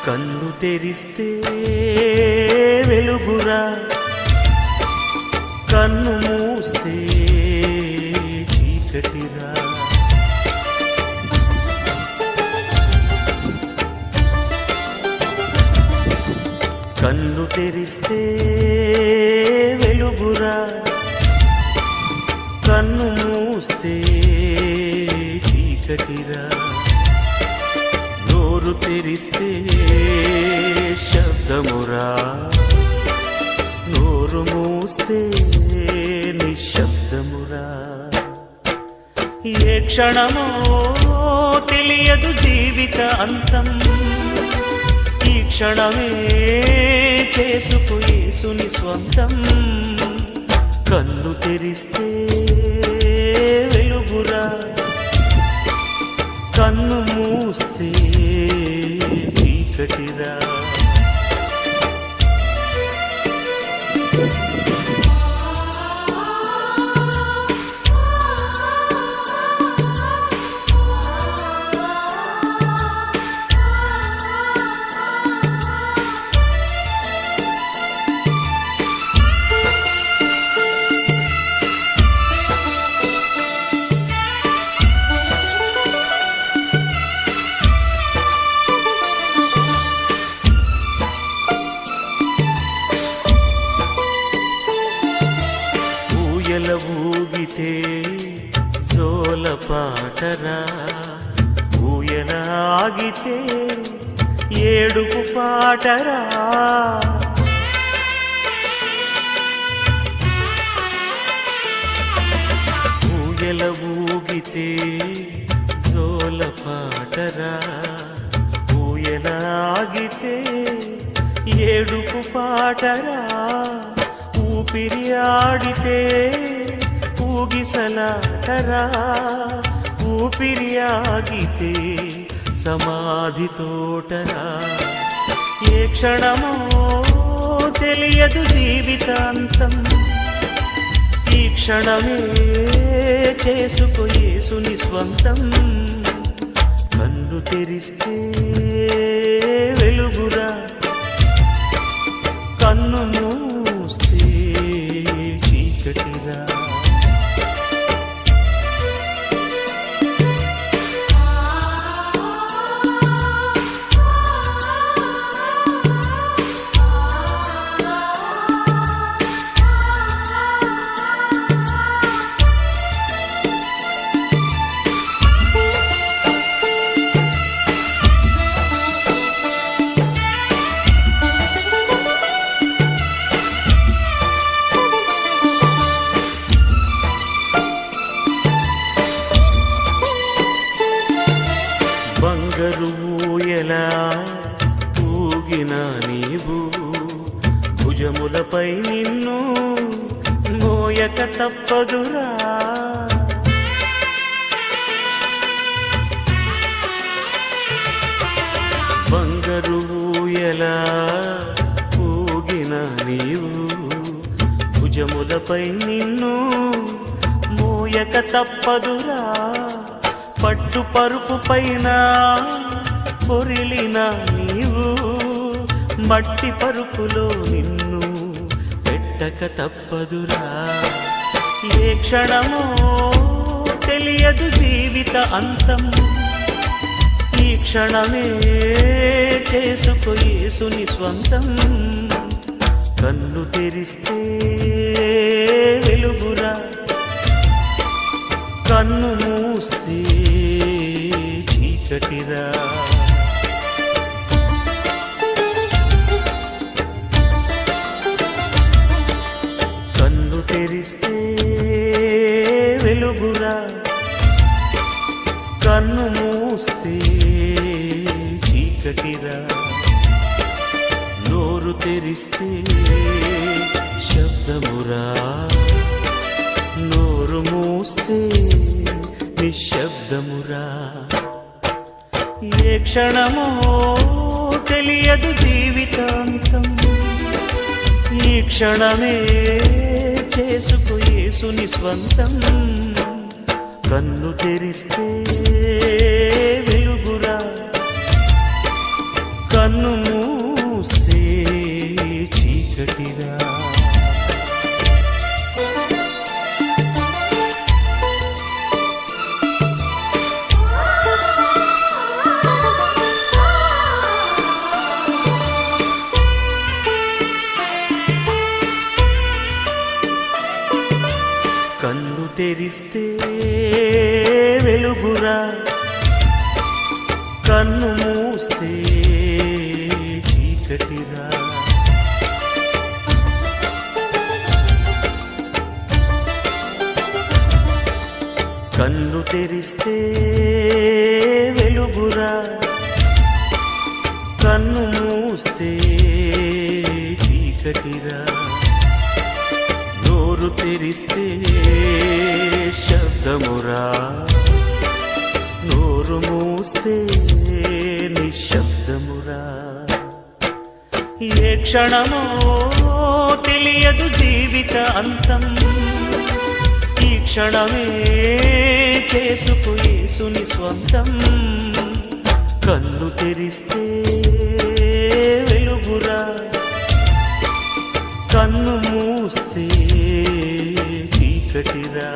కన్ను తెరిస్తే వెలుగురా, కన్ను మూస్తే చీకటిరా. కన్ను తెరిస్తే వెలుగురా, కన్ను మూస్తే చీకటిరా. నోరు తెరిస్తే శబ్దమురా, నోరు మూస్తే నిశ్శబ్దమురా. ఏ క్షణమో తెలియదు జీవిత అంతం, ఈ క్షణమే చేసుకు యేసుని స్వంతం. కన్ను తెరిస్తే వెలుగురా, కన్ను మూస్తే చీకటిరా. ఊయల ఊగితే జోల పాటరా, ఊయల ఆగితే ఏడుపు పాటరా. ఊయల ఊగితే జోల పాటరా, ఊయల ఆగితే ఏడుపు పాటరా. ఊపిరి ఆడితే ఊగిసలాటరా, ఊపిరి ఆగితే సమాధి తోటరా. ఏ క్షణమో తెలియదు జీవితాంతం, ఈ క్షణమే చేసుకు యేసుని స్వంతం. కన్ను తెరిస్తే వెలుగురా, కన్ను మూస్తే చీకటిరా. బంగారు ఊయలా ఊగిన నీవు, భుజములపై నిన్ను మోయక తప్పదురా. బంగారు ఊయలా ఊగిన నీవు, భుజములపై నిన్ను మోయక తప్పదురా. పట్టు పరుపు పైన పొరిలిన నీవు, మట్టి పరుపులో నిన్ను పెట్టక తప్పదురా. ఏ క్షణమో తెలియదు జీవిత అంతం, ఈ క్షణమే చేసుకు యేసుని స్వంతం. కన్ను తెరిస్తే వెలుగురా, కన్ను మూస్తే చీకటిరా. కన్ను తెరిస్తే వెలుగురా, కన్ను మూస్తే చీకటిరా. నోరు తెరిస్తే శబ్దమురా, నోరు మూస్తే నిశ్శబ్దమురా. ఏ క్షణమో తెలియదు జీవితాంతం, ఈ క్షణమే చేసుకు యేసుని స్వంతం. కన్ను తెరిస్తే వెలుగురా, కన్ను తెరిస్తే వెలుగురా, కన్ను మూస్తే చీకటిరా. కన్ను తెరిస్తే వెలుగురా, కన్ను మూస్తే చీకటిరా. నోరు తెరిస్తే శబ్దమురా, నోరు మూస్తే నిశ్శబ్దమురా. ఏ క్షణమో తెలియదు జీవిత అంతం, ఈ క్షణమే చేసుకు యేసుని స్వంతం. కన్ను తెరిస్తే వెలుగురా, కన్ను మూస్తే చీకటిరా.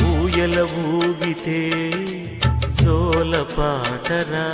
ఊయల ఊగితే జోల పాటరా,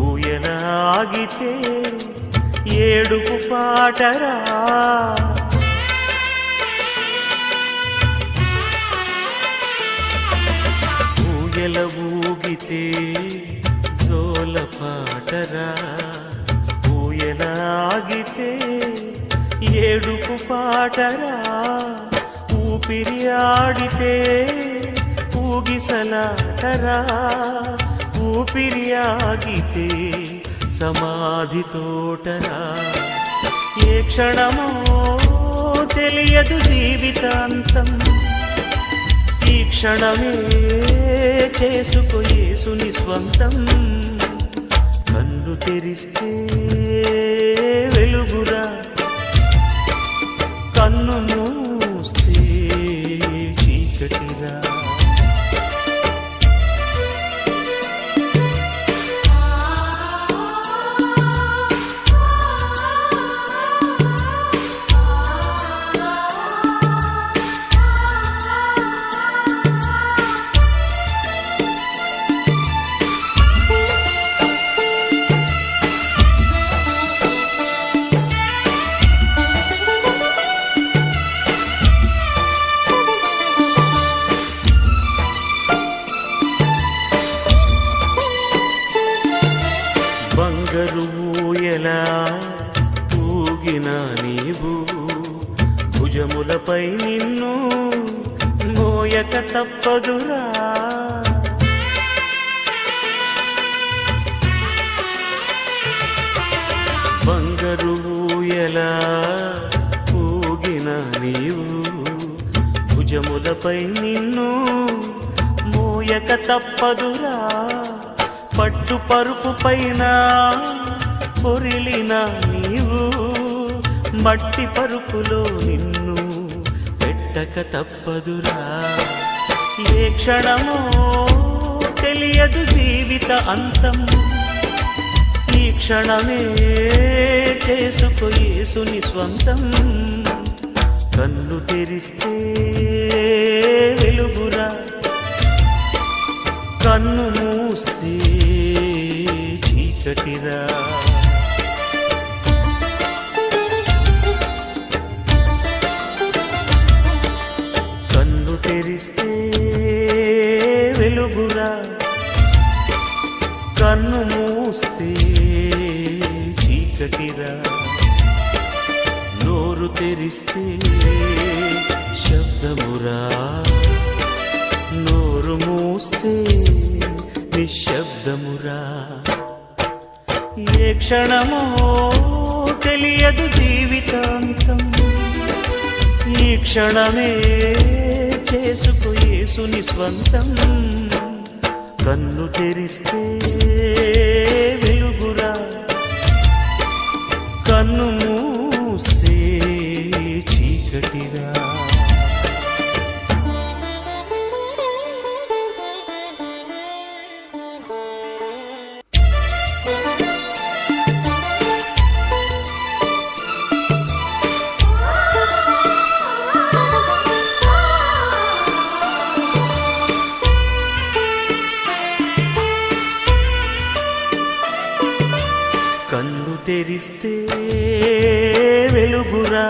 ఊయల ఆగితే ఏడుపు పాటరా. ఊయల ఊగితే జోల పాటరా, ఊయల ఆగితే ఏడుపు పాటరా. ఊపిరి ఆడితే ఊగిసలాటరా, ఊపిరి ఆగితే సమాధి తోటరా. ఏ క్షణమో తెలియదు జీవితాంతం, ఈ క్షణమే చేసుకు యేసుని స్వంతం. కన్ను తెరిస్తే వెలుగురా, కన్ను మూస్తే చీకటిరా. బంగారు ఊయలా ఊగిన నీవు, భుజములపై నిన్ను మోయక తప్పదురా. బంగారు ఊయలా ఊగిన నీవు, భుజములపై నిన్ను మోయక తప్పదురా. పట్టు పరుపు పైన పొరిలిన నీవు, మట్టి పరుపులో నిన్ను పెట్టక తప్పదురా. ఏ క్షణమో తెలియదు జీవిత అంతం, ఈ క్షణమే చేసుకు యేసుని స్వంతం. కన్ను తెరిస్తే వెలుగురా, కన్ను మూస్తే చీకటిరా. కన్ను తెరిస్తే వెలుగురా, కన్ను మూస్తే చీకటిరా. నోరు తెరిస్తే శబ్దమురా, నోరు మూస్తే నిశ్శబ్దమురా. ఏ క్షణమో తెలియదు జీవితాంతం, ఈ క్షణమే చేసుకు యేసుని స్వంతం. కన్ను తెరిస్తే వెలుగురా, కన్ను తెరిస్తే వెలుగురా